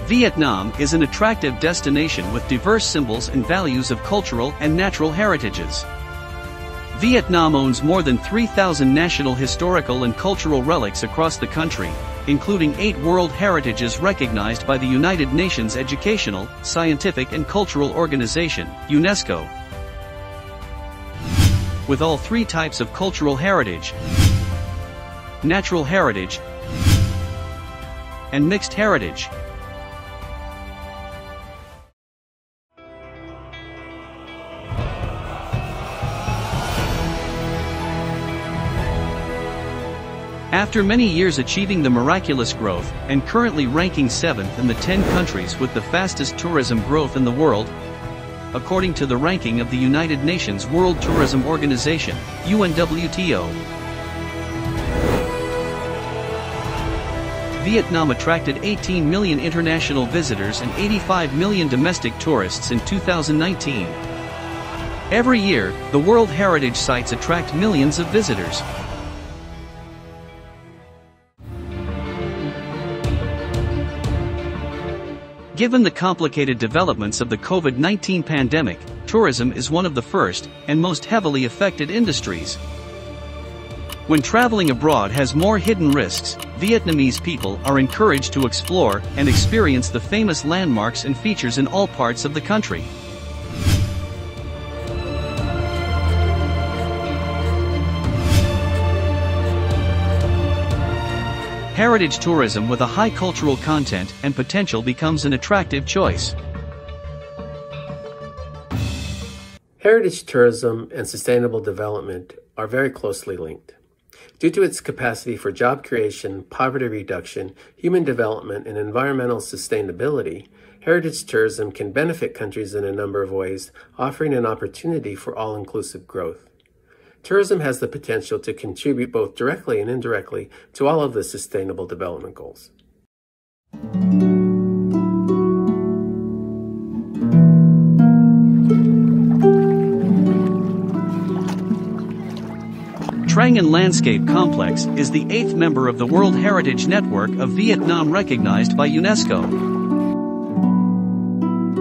Vietnam is an attractive destination with diverse symbols and values of cultural and natural heritages. Vietnam owns more than 3,000 national historical and cultural relics across the country, including 8 World Heritages recognized by the United Nations Educational, Scientific and Cultural Organization, UNESCO. With all 3 types of cultural heritage, natural heritage, and mixed heritage. After many years achieving the miraculous growth, and currently ranking 7th in the 10 countries with the fastest tourism growth in the world, according to the ranking of the United Nations World Tourism Organization, UNWTO. Vietnam attracted 18 million international visitors and 85 million domestic tourists in 2019. Every year, the World Heritage Sites attract millions of visitors. Given the complicated developments of the COVID-19 pandemic, tourism is one of the first and most heavily affected industries. When traveling abroad has more hidden risks, Vietnamese people are encouraged to explore and experience the famous landmarks and features in all parts of the country. Heritage tourism with a high cultural content and potential becomes an attractive choice. Heritage tourism and sustainable development are very closely linked. Due to its capacity for job creation, poverty reduction, human development, and environmental sustainability, heritage tourism can benefit countries in a number of ways, offering an opportunity for all-inclusive growth. Tourism has the potential to contribute both directly and indirectly to all of the Sustainable Development Goals. Tràng An Landscape Complex is the 8th member of the World Heritage Network of Vietnam recognized by UNESCO.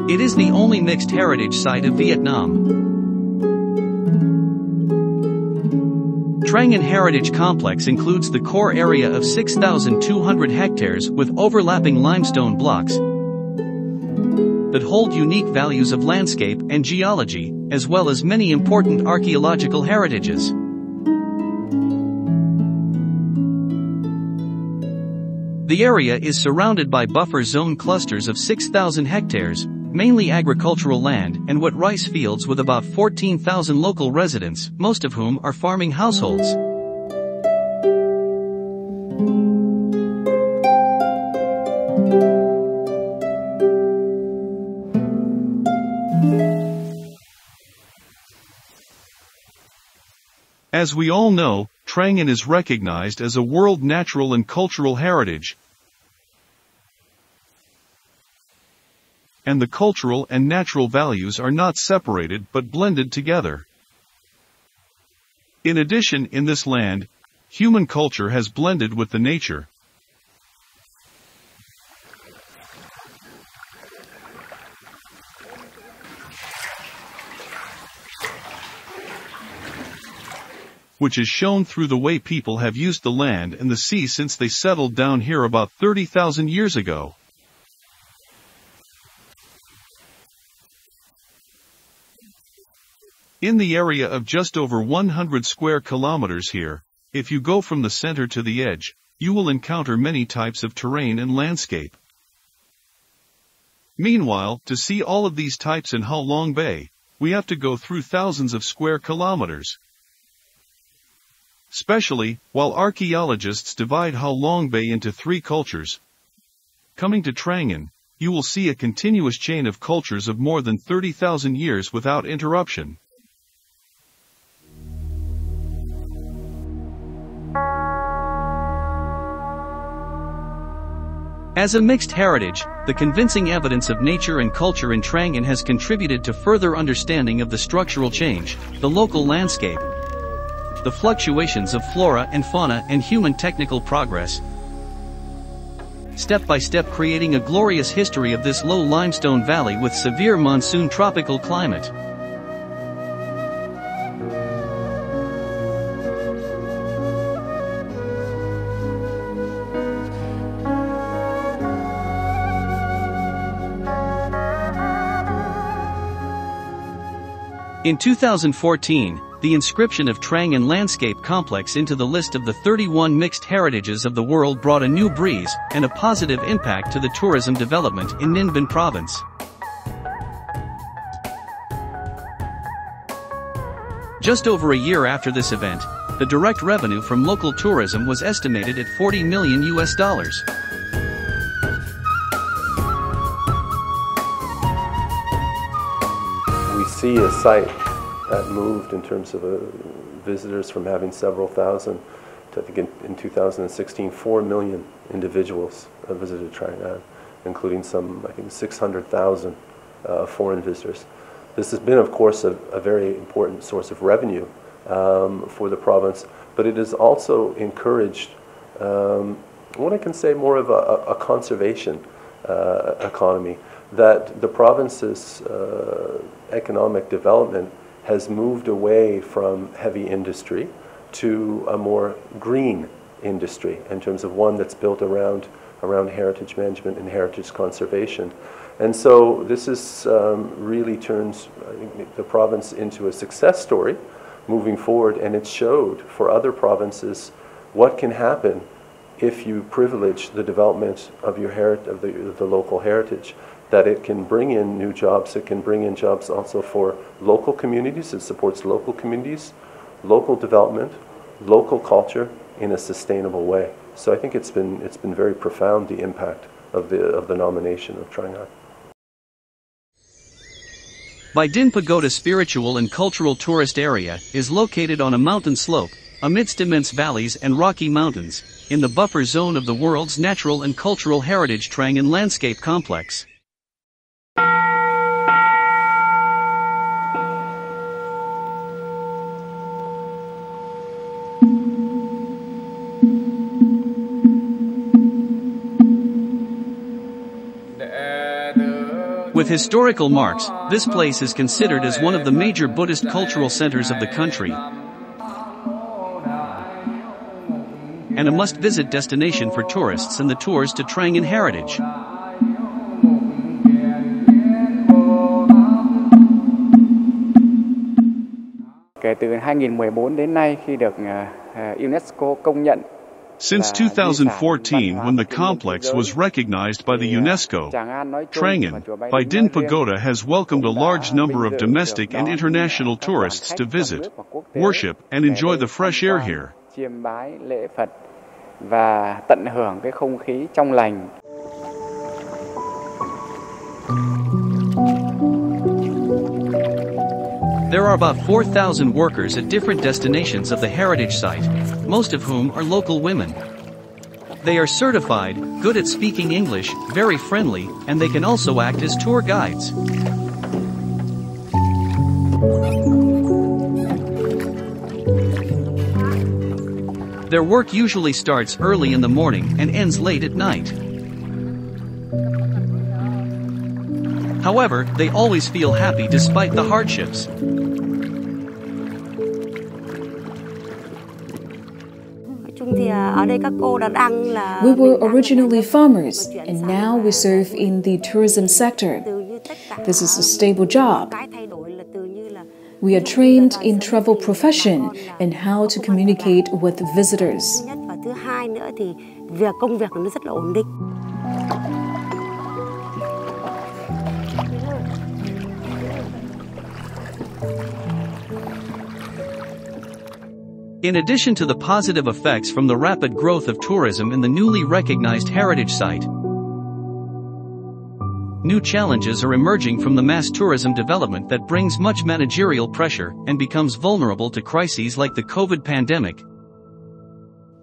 It is the only mixed heritage site of Vietnam. Tràng An Heritage Complex includes the core area of 6,200 hectares with overlapping limestone blocks that hold unique values of landscape and geology, as well as many important archaeological heritages. The area is surrounded by buffer zone clusters of 6,000 hectares, mainly agricultural land and wet rice fields with about 14,000 local residents, most of whom are farming households. As we all know, Tràng An is recognized as a World Natural and Cultural Heritage, and the cultural and natural values are not separated but blended together. In addition, in this land, human culture has blended with the nature. Which is shown through the way people have used the land and the sea since they settled down here about 30,000 years ago. In the area of just over 100 square kilometers here, if you go from the center to the edge, you will encounter many types of terrain and landscape. Meanwhile, to see all of these types in Ha Long Bay, we have to go through thousands of square kilometers. Especially, while archaeologists divide Ha Long Bay into 3 cultures. Coming to Tràng An, you will see a continuous chain of cultures of more than 30,000 years without interruption. As a mixed heritage, the convincing evidence of nature and culture in Tràng An has contributed to further understanding of the structural change, the local landscape, the fluctuations of flora and fauna and human technical progress. step by step creating a glorious history of this low limestone valley with severe monsoon tropical climate. In 2014, the inscription of Tràng An Landscape Complex into the list of the 31 mixed heritages of the world brought a new breeze and a positive impact to the tourism development in Ninh Bình province. Just over a year after this event, the direct revenue from local tourism was estimated at $40 million. We see a site that moved in terms of visitors from having several thousand to, I think in 2016, 4 million individuals visited Tràng An, including some, I think, 600,000 foreign visitors. This has been, of course, a very important source of revenue for the province, but it has also encouraged what I can say more of a conservation economy, that the province's economic development has moved away from heavy industry to a more green industry in terms of one that's built around heritage management and heritage conservation. And so this is really turns, I think, the province into a success story moving forward, and it showed for other provinces what can happen if you privilege the development of your of the local heritage, that it can bring in new jobs. It can bring in jobs also for local communities. It supports local communities, local development, local culture in a sustainable way. So I think it's been very profound, the impact of the nomination of Tràng An. Bài Đinh Pagoda spiritual and cultural tourist area is located on a mountain slope, amidst immense valleys and rocky mountains, in the buffer zone of the world's natural and cultural heritage Tràng An Landscape Complex. With historical marks, this place is considered as one of the major Buddhist cultural centers of the country, and a must-visit destination for tourists and the tours to Tràng An heritage. Kể từ 2014 đến nay khi được UNESCO công nhận. Since 2014, when the complex was recognized by the UNESCO, Tràng An, by Đinh Pagoda has welcomed a large number of domestic and international tourists to visit, worship, and enjoy the fresh air here. Chiêm bái lễ Phật và tận hưởng cái không khí trong lành. There are about 4,000 workers at different destinations of the heritage site, most of whom are local women. They are certified, good at speaking English, very friendly, and they can also act as tour guides. Their work usually starts early in the morning and ends late at night. However, they always feel happy despite the hardships. We were originally farmers, and now we serve in the tourism sector. This is a stable job. We are trained in travel profession and how to communicate with visitors. In addition to the positive effects from the rapid growth of tourism in the newly recognized heritage site, new challenges are emerging from the mass tourism development that brings much managerial pressure and becomes vulnerable to crises like the COVID pandemic,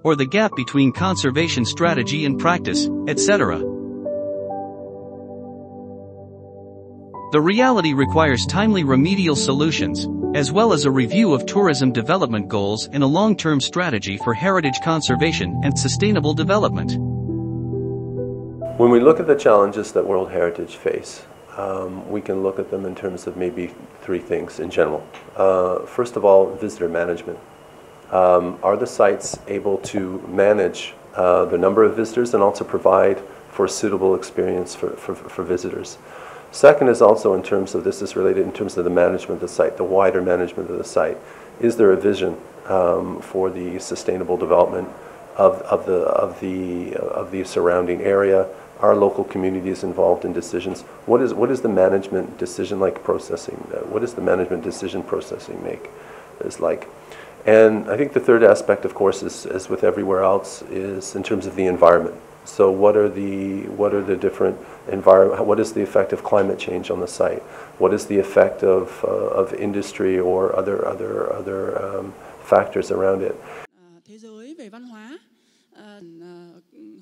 or the gap between conservation strategy and practice, etc. The reality requires timely remedial solutions, as well as a review of tourism development goals and a long-term strategy for heritage conservation and sustainable development. When we look at the challenges that World Heritage face, we can look at them in terms of maybe three things in general. First of all, visitor management. Are the sites able to manage the number of visitors and also provide for a suitable experience for visitors? Second is also in terms of, this is related in terms of the management of the site, the wider management of the site. Is there a vision for the sustainable development of the surrounding area? Are local communities involved in decisions? What is the management decision processing? What does the management decision processing make is like? And I think the third aspect, of course, is as with everywhere else, is in terms of the environment. So what are the different environment? What is the effect of climate change on the site? What is the effect of industry or other factors around it?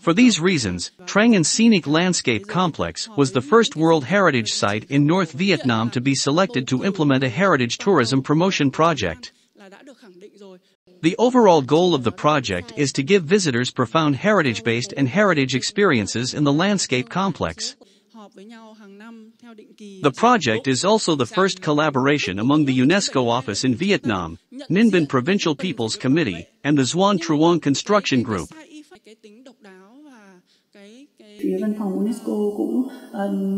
For these reasons, Tràng An Scenic Landscape Complex was the first World Heritage Site in North Vietnam to be selected to implement a heritage tourism promotion project. The overall goal of the project is to give visitors profound heritage-based and heritage experiences in the landscape complex. The project is also the first collaboration among the UNESCO office in Vietnam, Ninh Bình Provincial People's Committee, and the Xuan Truong Construction Group. Phía văn phòng UNESCO cũng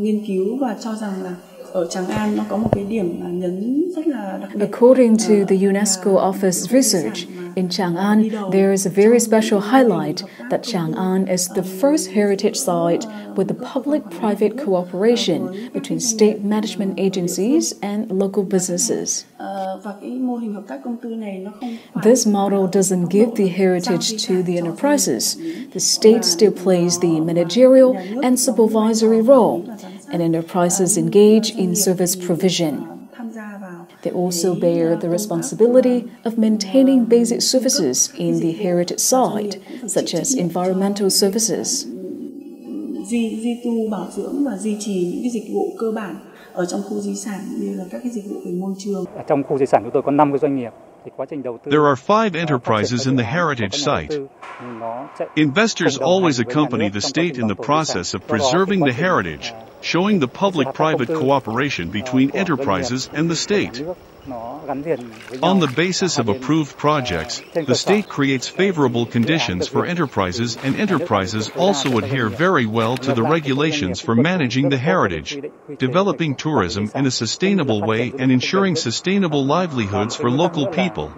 nghiên cứu và cho rằng là ở Tràng An nó có một cái điểm nhấn rất là đặc biệt. According to the UNESCO office research, in Tràng An there is a very special highlight that Tràng An is the first heritage site with the public-private cooperation between state management agencies and local businesses. This model doesn't give the heritage to the enterprises. The state still plays the managerial and supervisory role, and enterprises engage in service provision. They also bear the responsibility of maintaining basic services in the heritage site, such as environmental services. Duy tu bảo dưỡng và duy trì những cái dịch vụ cơ bản ở trong khu di sản như là các cái dịch vụ về môi trường. Trong khu di sản chúng tôi có 5 cái doanh nghiệp. There are 5 enterprises in the heritage site. Investors always accompany the state in the process of preserving the heritage, showing the public-private cooperation between enterprises and the state. On the basis of approved projects, the state creates favorable conditions for enterprises, and enterprises also adhere very well to the regulations for managing the heritage, developing tourism in a sustainable way and ensuring sustainable livelihoods for local people.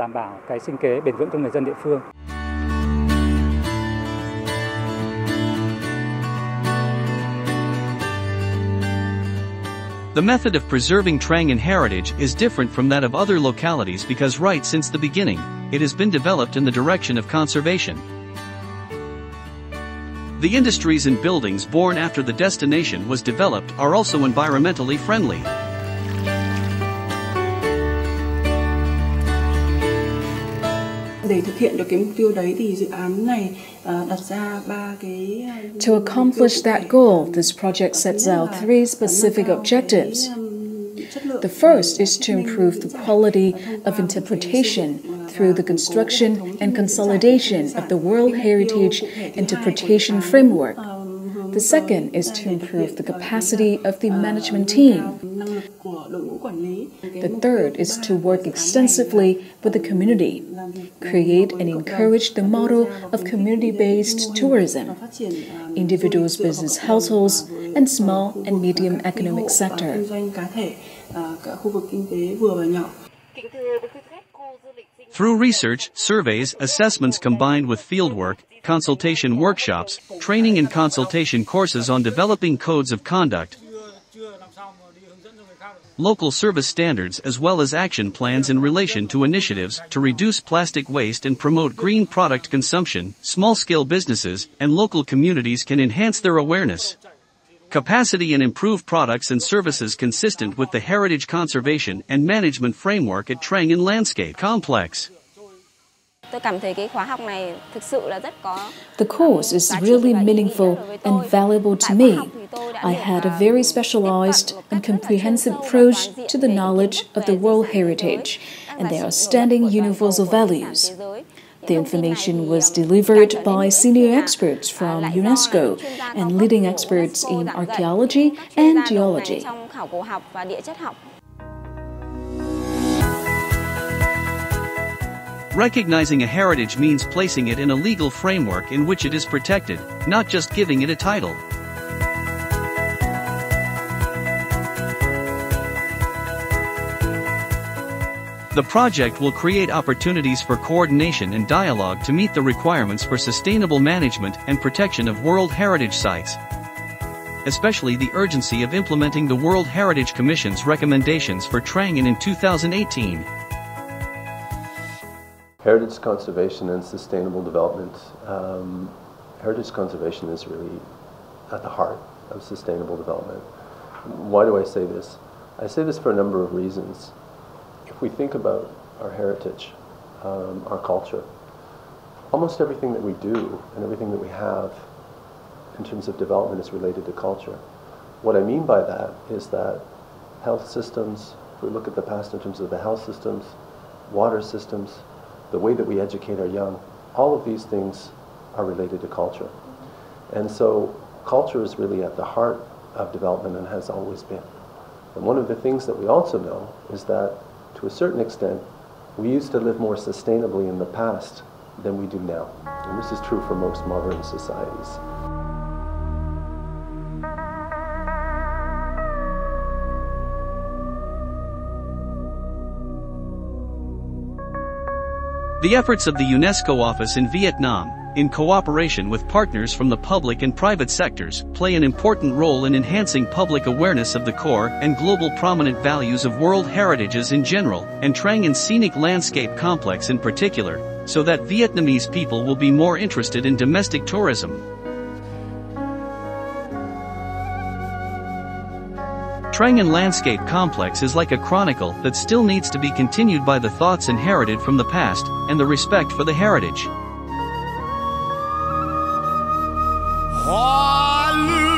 The method of preserving Tràng An heritage is different from that of other localities because right since the beginning, it has been developed in the direction of conservation. The industries and buildings born after the destination was developed are also environmentally friendly. Để thực hiện được cái mục tiêu đấy thì dự án này đặt ra 3 cái. To accomplish that goal, this project sets out 3 specific objectives. The first is to improve the quality of interpretation through the construction and consolidation of the World Heritage Interpretation Framework. The second is to improve the capacity of the management team. The third is to work extensively with the community, create and encourage the model of community-based tourism, individuals, business households, and small and medium economic sector. Through research, surveys, assessments combined with fieldwork, consultation workshops, training and consultation courses on developing codes of conduct, local service standards as well as action plans in relation to initiatives to reduce plastic waste and promote green product consumption, small-scale businesses and local communities can enhance their awareness, capacity and improve products and services consistent with the heritage conservation and management framework at Tràng An Landscape Complex. The course is really meaningful and valuable to me. I had a very specialized and comprehensive approach to the knowledge of the world heritage and their outstanding universal values. The information was delivered by senior experts from UNESCO and leading experts in archaeology and geology. Recognizing a heritage means placing it in a legal framework in which it is protected, not just giving it a title. The project will create opportunities for coordination and dialogue to meet the requirements for sustainable management and protection of World Heritage Sites, especially the urgency of implementing the World Heritage Commission's recommendations for Tràng An in 2018. Heritage conservation and sustainable development. Heritage conservation is really at the heart of sustainable development. Why do I say this? I say this for a number of reasons. If we think about our heritage, our culture, almost everything that we do and everything that we have in terms of development is related to culture. What I mean by that is that health systems, if we look at the past in terms of the health systems, water systems, the way that we educate our young, all of these things are related to culture. And so culture is really at the heart of development and has always been. And one of the things that we also know is that to a certain extent, we used to live more sustainably in the past than we do now. And this is true for most modern societies. The efforts of the UNESCO office in Vietnam, in cooperation with partners from the public and private sectors, play an important role in enhancing public awareness of the core and global prominent values of World Heritages in general, and Tràng An Scenic Landscape Complex in particular, so that Vietnamese people will be more interested in domestic tourism. Tràng An Landscape Complex is like a chronicle that still needs to be continued by the thoughts inherited from the past, and the respect for the heritage. Hallelujah.